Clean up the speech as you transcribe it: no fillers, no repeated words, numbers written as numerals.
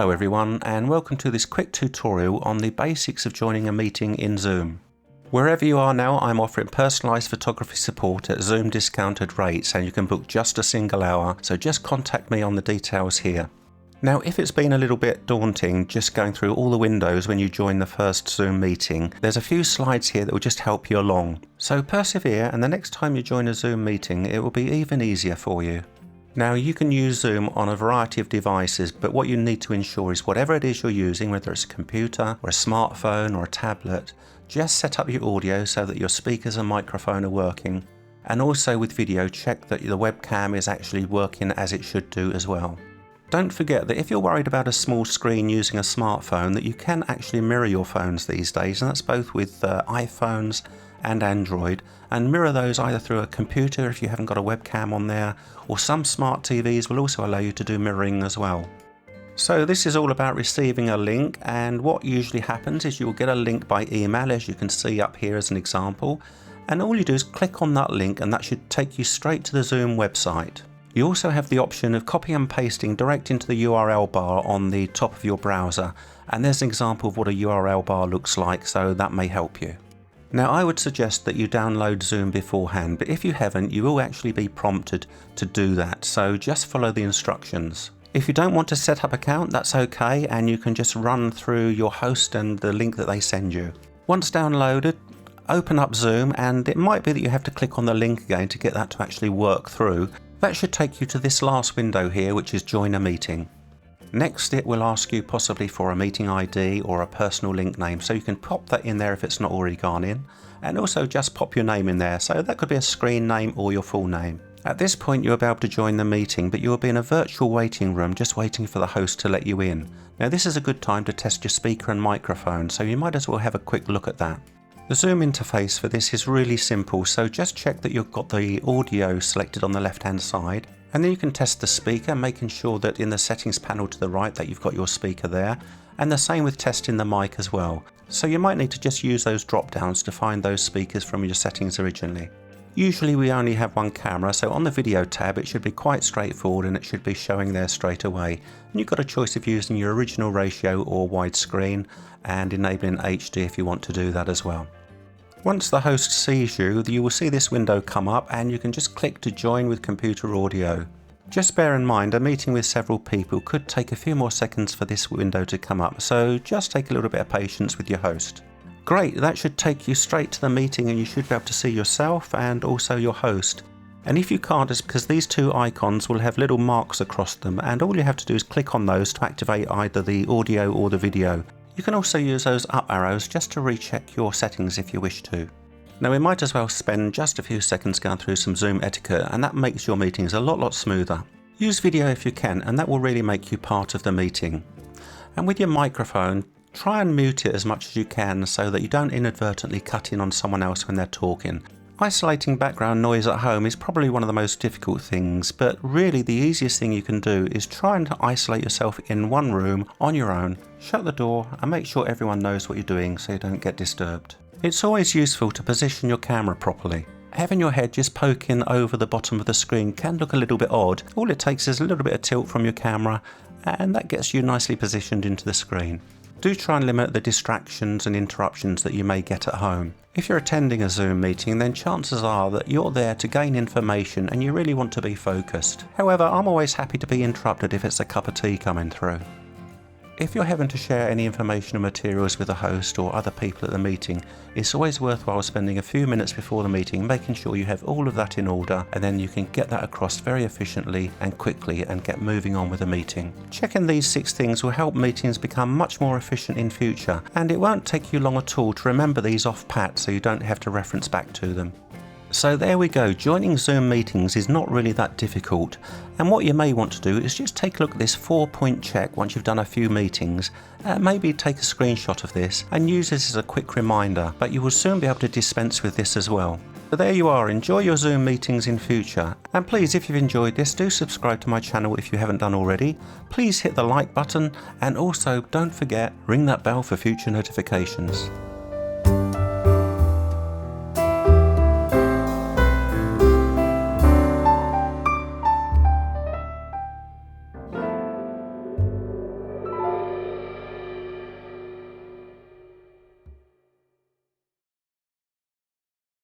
Hello everyone, and welcome to this quick tutorial on the basics of joining a meeting in Zoom. Wherever you are now, I'm offering personalised photography support at Zoom discounted rates, and you can book just a single hour, so just contact me on the details here. Now, if it's been a little bit daunting just going through all the windows when you join the first Zoom meeting, there's a few slides here that will just help you along. So persevere, and the next time you join a Zoom meeting, it will be even easier for you. Now, you can use Zoom on a variety of devices, but what you need to ensure is whatever it is you're using, whether it's a computer or a smartphone or a tablet, just set up your audio so that your speakers and microphone are working. And also with video, check that the webcam is actually working as it should do as well. Don't forget that if you're worried about a small screen using a smartphone, that you can actually mirror your phones these days, and that's both with iPhones and Android, and mirror those either through a computer if you haven't got a webcam on there, or some smart TVs will also allow you to do mirroring as well. So this is all about receiving a link, and what usually happens is you will get a link by email, as you can see up here as an example, and all you do is click on that link and that should take you straight to the Zoom website. You also have the option of copy and pasting direct into the URL bar on the top of your browser, and there's an example of what a URL bar looks like, so that may help you. Now, I would suggest that you download Zoom beforehand, but if you haven't, you will actually be prompted to do that, so just follow the instructions. If you don't want to set up an account, that's okay, and you can just run through your host and the link that they send you. Once downloaded, open up Zoom, and it might be that you have to click on the link again to get that to actually work through. That should take you to this last window here, which is Join a Meeting. Next, it will ask you possibly for a meeting ID or a personal link name, so you can pop that in there if it's not already gone in, and also just pop your name in there, so that could be a screen name or your full name. At this point, you'll be able to join the meeting, but you will be in a virtual waiting room just waiting for the host to let you in. Now, this is a good time to test your speaker and microphone, so you might as well have a quick look at that. The Zoom interface for this is really simple, so just check that you've got the audio selected on the left hand side, and then you can test the speaker, making sure that in the settings panel to the right that you've got your speaker there, and the same with testing the mic as well. So you might need to just use those drop downs to find those speakers from your settings originally. Usually we only have one camera, so on the video tab it should be quite straightforward and it should be showing there straight away. And you've got a choice of using your original ratio or widescreen, and enabling HD if you want to do that as well. Once the host sees you, you will see this window come up, and you can just click to join with computer audio. Just bear in mind, a meeting with several people could take a few more seconds for this window to come up, so just take a little bit of patience with your host. Great, that should take you straight to the meeting, and you should be able to see yourself and also your host. And if you can't, it's because these two icons will have little marks across them, and all you have to do is click on those to activate either the audio or the video. You can also use those up arrows just to recheck your settings if you wish to. Now, we might as well spend just a few seconds going through some Zoom etiquette, and that makes your meetings a lot smoother. Use video if you can, and that will really make you part of the meeting. And with your microphone, try and mute it as much as you can so that you don't inadvertently cut in on someone else when they're talking. Isolating background noise at home is probably one of the most difficult things, but really the easiest thing you can do is try and isolate yourself in one room on your own, shut the door, and make sure everyone knows what you're doing so you don't get disturbed. It's always useful to position your camera properly. Having your head just poking over the bottom of the screen can look a little bit odd. All it takes is a little bit of tilt from your camera, and that gets you nicely positioned into the screen. Do try and limit the distractions and interruptions that you may get at home. If you're attending a Zoom meeting, then chances are that you're there to gain information and you really want to be focused. However, I'm always happy to be interrupted if it's a cup of tea coming through. If you're having to share any information or materials with the host or other people at the meeting, it's always worthwhile spending a few minutes before the meeting making sure you have all of that in order, and then you can get that across very efficiently and quickly and get moving on with the meeting. Checking these 6 things will help meetings become much more efficient in future, and it won't take you long at all to remember these off pat so you don't have to reference back to them. So there we go, joining Zoom meetings is not really that difficult, and what you may want to do is just take a look at this 4-point check once you've done a few meetings, maybe take a screenshot of this and use this as a quick reminder, but you will soon be able to dispense with this as well. So there you are, enjoy your Zoom meetings in future, and please, if you've enjoyed this, do subscribe to my channel if you haven't done already. Please hit the like button, and also don't forget, ring that bell for future notifications.